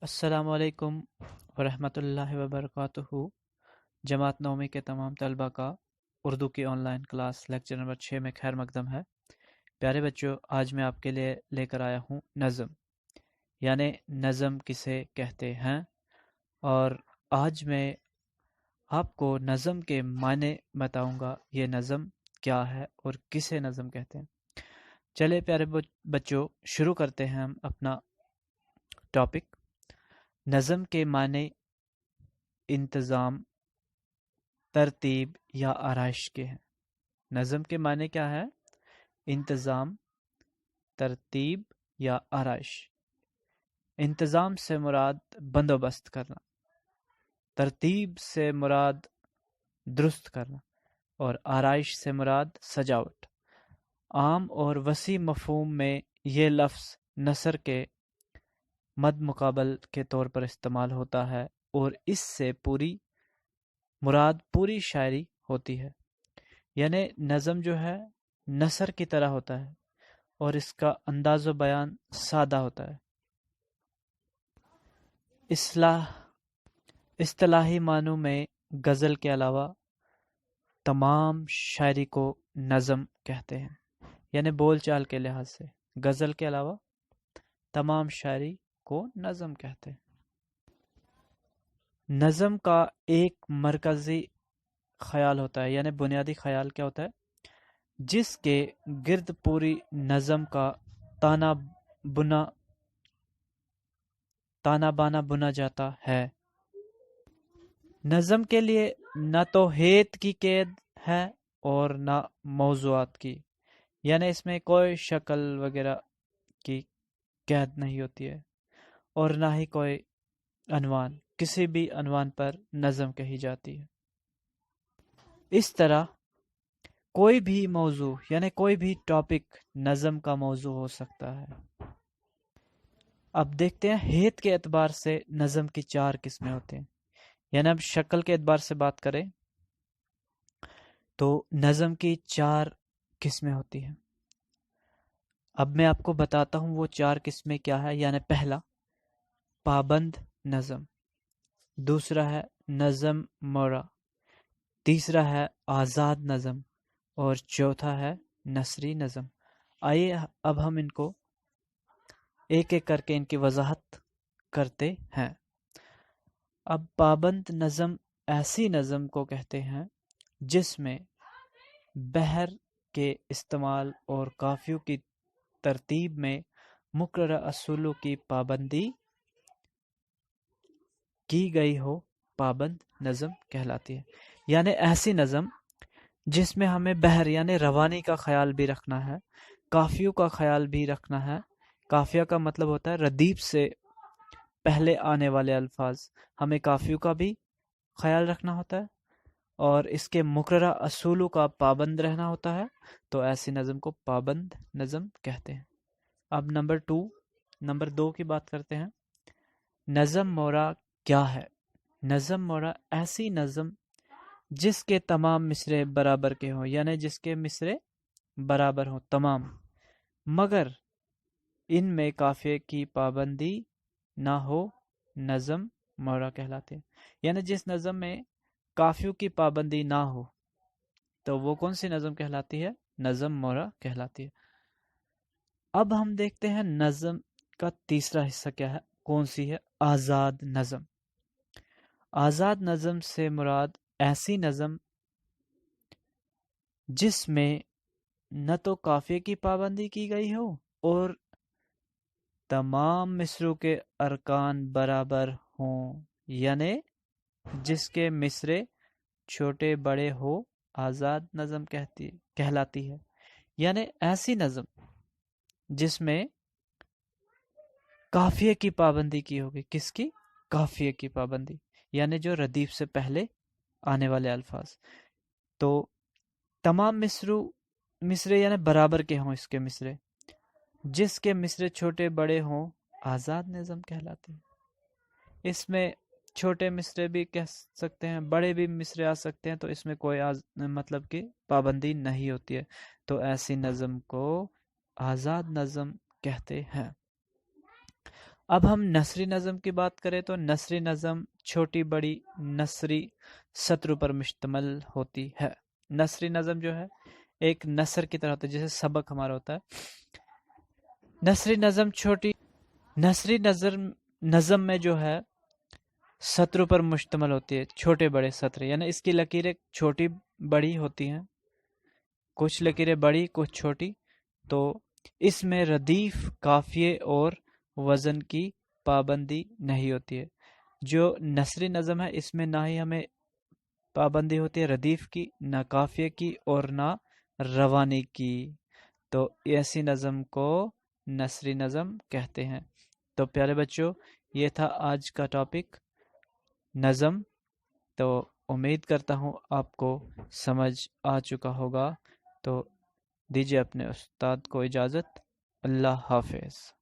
السلام علیکم ورحمۃ اللہ وبرکاتہ۔ جماعت نومی کے تمام طلبہ کا اردو کی on line class lecture number 6 میں خیر مقدم ہے۔ پیارے بچوں، آج میں آپ کے لیے لے کر آیا ہوں نظم، یعنی نظم کسے کہتے ہیں، اور آج میں آپ کو نظم کے معنی بتاؤں گا، یہ نظم کیا ہے اور کسے نظم کہتے ہیں۔ چلے پیارے بچوں، شروع کرتے ہیں ہم اپنا ٹاپک۔ نظم کے معنی انتظام، ترتیب یا آرائش کے ہیں۔ نظم کے معنی کیا ہے؟ انتظام، ترتیب یا آرائش۔ انتظام سے مراد بندوبست کرنا، ترتیب سے مراد درست کرنا، اور آرائش سے مراد سجاوٹ۔ عام اور وسیع مفہوم میں یہ لفظ نثر کے مد مقابل کے طور پر استعمال ہوتا ہے، اور اس سے مراد پوری شاعری ہوتی ہے۔ یعنی نظم جو ہے نثر کی طرح ہوتا ہے اور اس کا انداز و بیان سادہ ہوتا ہے۔ اصطلاحی معنوں میں غزل کے علاوہ تمام شاعری کو نظم کہتے ہیں، یعنی بول چال کے لحاظ سے غزل کے علاوہ تمام شاعری کو نظم کہتے ہیں۔ نظم کا ایک مرکزی خیال ہوتا ہے، یعنی بنیادی خیال کیا ہوتا ہے؟ جس کے گرد پوری نظم کا تانا بانا بنا جاتا ہے۔ نظم کے لیے نہ تو ہیت کی قید ہے اور نہ موضوعات کی، یعنی اس میں کوئی شکل وغیرہ کی قید نہیں ہوتی ہے، اور نہ ہی کوئی عنوان، کسی بھی عنوان پر نظم کہی جاتی ہے۔ اس طرح کوئی بھی موضوع، یعنی کوئی بھی ٹاپک نظم کا موضوع ہو سکتا ہے۔ اب دیکھتے ہیں ہیت کے اعتبار سے نظم کی 4 قسمیں ہوتے ہیں، یعنی اب شکل کے اعتبار سے بات کریں تو نظم کی 4 قسمیں ہوتی ہیں۔ اب میں آپ کو بتاتا ہوں وہ 4 قسمیں کیا ہے۔ یعنی پہلا پابند نظم، دوسرا ہے نظم مورا، تیسرا ہے آزاد نظم، اور چوتھا ہے نثری نظم۔ آئیے اب ہم ان کو ایک ایک کر کے ان کی وضاحت کرتے ہیں۔ اب پابند نظم ایسی نظم کو کہتے ہیں جس میں بحر کے استعمال اور قافیوں کی ترتیب میں مقررہ اصولوں کی پابندی کی گئی ہو، پابند نظم کہلاتی ہے۔ یعنی ایسی نظم جس میں ہمیں بحر یعنی روانی کا خیال بھی رکھنا ہے، قافیوں کا خیال بھی رکھنا ہے۔ قافیہ کا مطلب ہوتا ہے ردیف سے پہلے آنے والے الفاظ، ہمیں قافیوں کا بھی خیال رکھنا ہوتا ہے اور اس کے مقررہ اصولوں کا پابند رہنا ہوتا ہے، تو ایسی نظم کو پابند نظم کہتے ہیں۔ اب نمبر 2 کی بات کرتے ہیں۔ نظم مورا کیا ہے؟ نظم مورا ایسی نظم جس کے تمام مصرے برابر کے ہوں، یعنی جس کے مصرے برابر ہوں تمام، مگر ان میں قافیے کی پابندی نہ ہو، نظم مورا کہلاتے ہیں۔ یعنی جس نظم میں قافیوں کی پابندی نہ ہو تو وہ کون سی نظم کہلاتی ہے؟ نظم مورا کہلاتی ہے۔ اب ہم دیکھتے ہیں نظم کا تیسرا حصہ کیا ہے، کون سی ہے؟ آزاد نظم۔ آزاد نظم سے مراد ایسی نظم جس میں نہ تو قافیے کی پابندی کی گئی ہو اور تمام مصروں کے ارکان برابر ہوں، یعنی جس کے مصرے چھوٹے بڑے ہو، آزاد نظم کہلاتی ہے۔ یعنی ایسی نظم جس میں قافیے کی پابندی کی ہوگی۔ کس کی؟ قافیے کی پابندی، یعنی جو ردیف سے پہلے آنے والے الفاظ، تو تمام مصرے یعنی برابر کے ہوں اس کے مصرے، جس کے مصرے چھوٹے بڑے ہوں، آزاد نظم کہلاتے ہیں۔ اس میں چھوٹے مصرے بھی کہہ سکتے ہیں، بڑے بھی مصرے آ سکتے ہیں، تو اس میں کوئی مطلب کہ پابندی نہیں ہوتی ہے، تو ایسی نظم کو آزاد نظم کہتے ہیں۔ اب ہم نثری نظم کی بات کریں تو نثری نظم چھوٹی بڑی نثری سطروں پر مشتمل ہوتی ہے۔ نثری نظم جو ہے ایک نثر کی طرح ہوتا ہے، جیسے سبق ہمارا ہوتا ہے۔ نثری نظم میں جو ہے سطروں پر مشتمل ہوتی ہے، چھوٹے بڑے سطر، یعنی اس کی لکیریں چھوٹی بڑی ہوتی ہیں، کچھ لکیریں بڑی کچھ چھوٹی، تو اس میں ردیف، قافیے اور وزن کی پابندی نہیں ہوتی ہے۔ جو نثری نظم ہے اس میں نہ ہی ہمیں پابندی ہوتی ہے ردیف کی، نہ قافیے کی اور نہ روانی کی، تو ایسی نظم کو نثری نظم کہتے ہیں۔ تو پیارے بچوں، یہ تھا آج کا ٹاپک نظم۔ تو امید کرتا ہوں آپ کو سمجھ آ چکا ہوگا۔ تو دیجیے اپنے استاد کو اجازت۔ اللہ حافظ۔